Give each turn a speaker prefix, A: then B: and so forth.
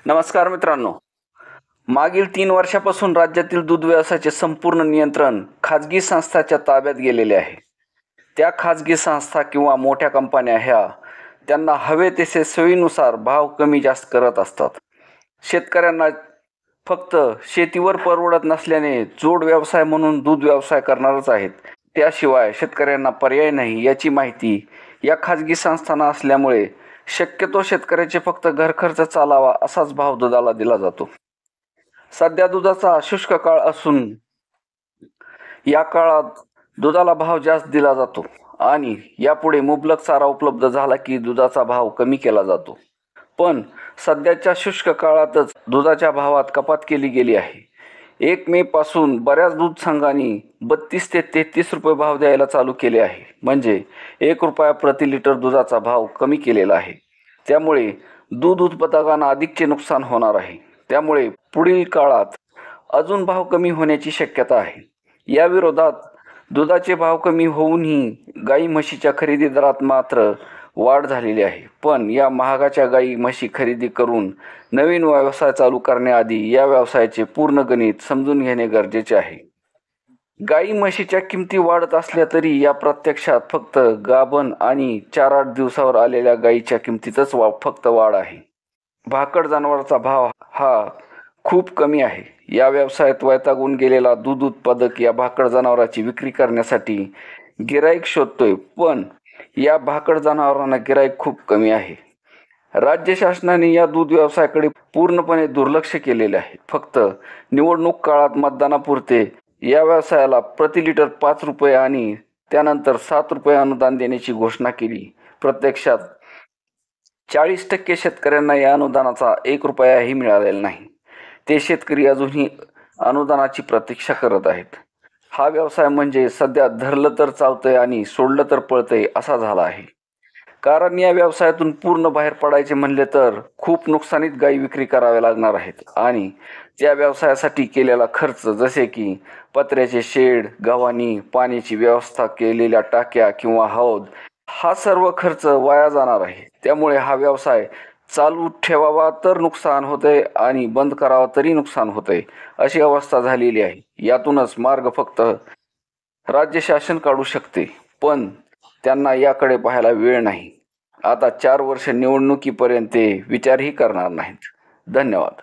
A: नमस्कार मित्रांनो. मागील 3 वर्षापासून राज्यातील दूध व्यवसायाचे संपूर्ण नियंत्रण खाजगी संस्थांच्या ताब्यात गेलेले आहे. त्या खाजगी संस्था किंवा मोठ्या कंपन्या ह्या त्यांना हवे तसे सोयीनुसार भाव कमी जास्त करत असतात. शेतकऱ्यांना फक्त शेतीवर परवडत नसल्याने जोड व्यवसाय म्हणून दूध व्यवसाय करणारच आहेत. त्याशिवाय शेतकऱ्यांना पर्याय नाही याची माहिती या खाजगी संस्थांना असल्यामुळे शक्यतो शेतकऱ्याचे फक्त घरखर्च चालावा असाच भाव दुधाला दिला जातो. सध्या दुधाचा शुष्क काळ असून या काळात दुधाला भाव जास्त दिला जातो आणि यापुढे मुबलक चारा उपलब्ध झाला की दुधाचा भाव कमी केला जातो. पण सध्याच्या शुष्क काळातच दुधाच्या भावात कपात केली गेली आहे. 1 मे पासून बऱ्याच दूध संघांनी 32 ते 33 रुपये भाव द्यायला चालू केले आहे. म्हणजे 1 रुपया प्रति लिटर दुधाचा भाव कमी केलेला आहे. त्यामुळे दूध उत्पादकांना अधिकचे नुकसान होणार आहे. त्यामुळे पुढील काळात अजून भाव कमी होण्याची शक्यता आहे. या विरोधात दुधाचे भाव कमी होऊनही गाई म्हशीच्या खरेदी दरात मात्र वाढ झालेली आहे. पण या महागाच्या गाई म्हशी खरेदी करून नवीन व्यवसाय चालू करण्याआधी या व्यवसायाचे पूर्ण गणित समजून घेणे गरजेचे आहे. गाई म्हशीच्या किमती वाढत असल्या तरी या प्रत्यक्षात फक्त गाभण आणि 4-8 दिवसावर आलेल्या गायीच्या किमतीतच फक्त वाढ आहे. भाकड जनावरांचा भाव हा खूप कमी आहे. या व्यवसायात वैतागून गेलेला दूध उत्पादक या भाकड जनावरांची विक्री करण्यासाठी गिराईक शोधतोय, पण या भाकड जनावरांना गिराईक खूप कमी आहे. राज्य शासनाने या दूध व्यवसायाकडे पूर्णपणे दुर्लक्ष केलेले आहे. फक्त निवडणूक काळात मतदानापुरते या व्यवसायाला प्रति लिटर 5 रुपये आणि त्यानंतर 7 रुपये अनुदान देण्याची घोषणा केली. प्रत्यक्षात 40% शेतकऱ्यांना या अनुदानाचा 1 रुपयाही मिळालेला नाही. ते शेतकरी अजूनही अनुदानाची प्रतीक्षा करत आहेत. हा व्यवसाय म्हणजे सध्या धरलं तर चावतंय आणि सोडलं तर पळतंय असा झाला आहे. कारण या व्यवसायातून पूर्ण बाहेर पडायचे म्हणले तर खूप नुकसानीत गायी विक्री कराव्या लागणार आहेत आणि त्या व्यवसायासाठी केलेला खर्च जसे की पत्र्याचे शेड, गव्हाणी, पाण्याची व्यवस्था केलेल्या टाक्या किंवा हौद हा सर्व खर्च वाया जाणार आहे. त्यामुळे हा व्यवसाय चालू ठेवावा तर नुकसान होते आणि बंद करावा तरी नुकसान होते अशी अवस्था झालेली आहे. यातूनच मार्ग फक्त राज्य शासन काढू शकते, पण त्यांना याकडे पाहायला वेळ नाही. आता 4 वर्ष निवडणुकीपर्यंत ते विचारही करणार नाहीत. धन्यवाद.